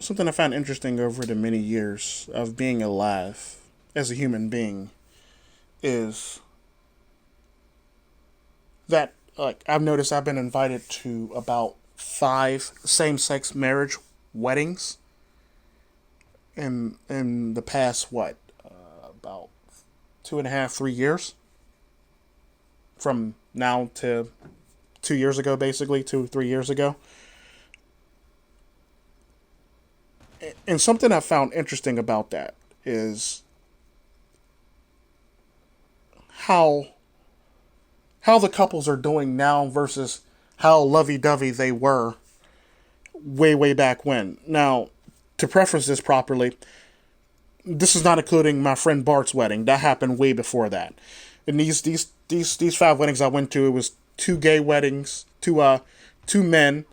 something I found interesting over the many years of being alive as a human being is that like I've noticed I've been invited to about five same-sex marriage weddings in the past about 2.5 3 years from now to 2 years ago, basically 2 3 years ago. And something I found interesting about that is how how the couples are doing now versus how lovey-dovey they were way back when. Now, to preface this properly, this is not including my friend Bart's wedding. That happened way before that. And these five weddings I went to, it was two gay weddings, two men,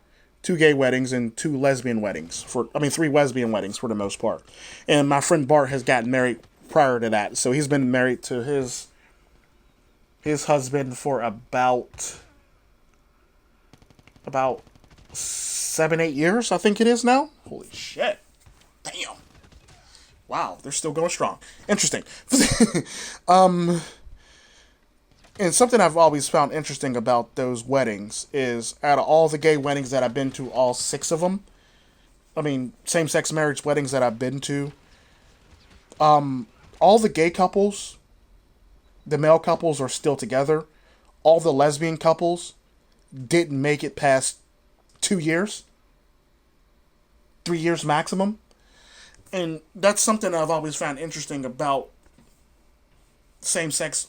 two gay weddings, and two lesbian weddings. Three lesbian weddings for the most part. And my friend Bart has gotten married prior to that, so he's been married to his husband for about 7 8 years, I think it is now. Holy shit! Damn! Wow, they're still going strong. Interesting. And something I've always found interesting about those weddings is out of all the gay weddings that I've been to, all six of them, same sex marriage weddings that I've been to, all the gay couples, the male couples are still together. All the lesbian couples didn't make it past 2 years, 3 years maximum. And that's something I've always found interesting about same sex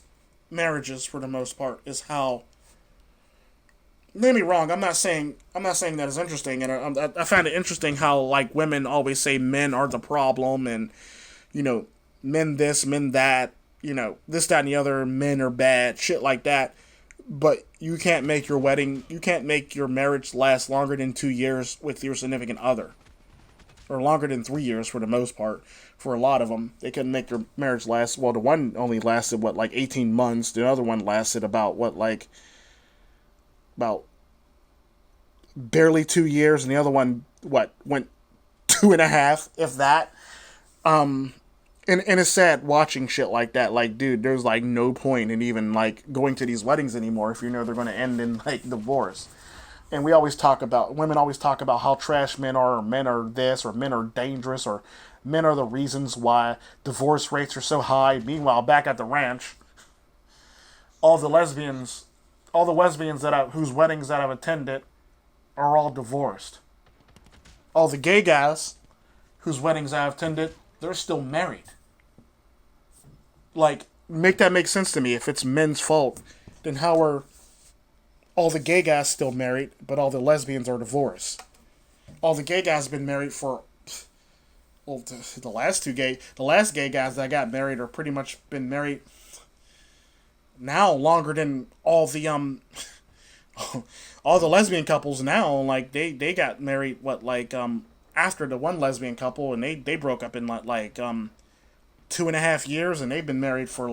marriages for the most part is how. Don't get me wrong. I'm not saying that is interesting, and I find it interesting how like women always say men are the problem, and men this, men that, this, that, and the other. Men are bad, shit like that. But you can't make your marriage last longer than 2 years with your significant other, or longer than 3 years for the most part. For a lot of them, they couldn't make their marriage last. Well, the one only lasted 18 months. The other one lasted about about barely 2 years, and the other one went two and a half, if that. And it's sad watching shit like that. Like, dude, there's like no point in even like going to these weddings anymore if you know they're going to end in like divorce. And women always talk about how trash men are, or men are this, or men are dangerous, or men are the reasons why divorce rates are so high. Meanwhile, back at the ranch, all the lesbians, whose weddings that I've attended are all divorced. All the gay guys whose weddings I've attended, they're still married. Like, make that make sense to me. If it's men's fault, then how are all the gay guys still married, but all the lesbians are divorced? All the gay guys have been married for, well, the last gay guys that got married are pretty much been married now longer than all the all the lesbian couples now. Like they got married after the one lesbian couple, and they broke up in 2.5 years, and they've been married for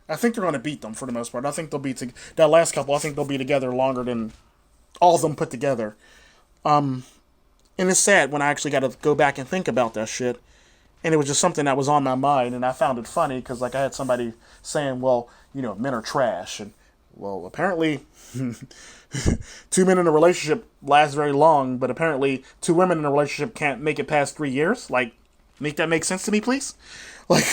I think they're going to beat them for the most part. I think they'll be that last couple. I think they'll be together longer than all of them put together. And it's sad when I actually got to go back and think about that shit. And it was just something that was on my mind, and I found it funny because I had somebody saying, "Well, men are trash," and well, apparently, two men in a relationship lasts very long, but apparently, two women in a relationship can't make it past 3 years. Like, make that make sense to me, please. Like.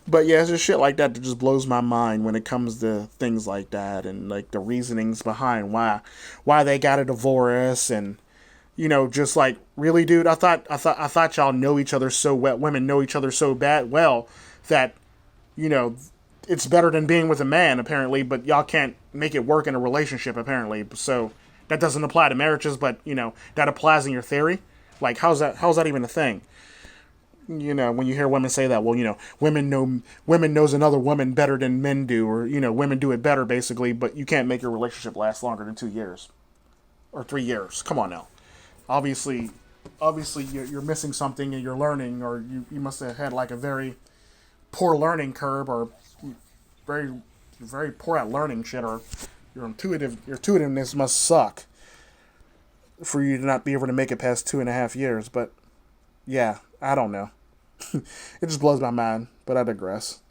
But yeah, it's just shit like that just blows my mind when it comes to things like that, and like the reasonings behind why they got a divorce. And just like, really, dude, I thought y'all know each other so well. Women know each other so well that it's better than being with a man, apparently, but y'all can't make it work in a relationship, apparently. So that doesn't apply to marriages, but that applies in your theory. Like, how's that even a thing? When you hear women say that, well, women knows another woman better than men do, or women do it better, basically, but you can't make your relationship last longer than 2 years or 3 years. Come on now. Obviously, you're missing something, and you're learning, or you must have had like a very poor learning curve, or very very poor at learning shit, or your intuitiveness must suck. for you to not be able to make it past 2.5 years. But yeah, I don't know. It just blows my mind, but I digress.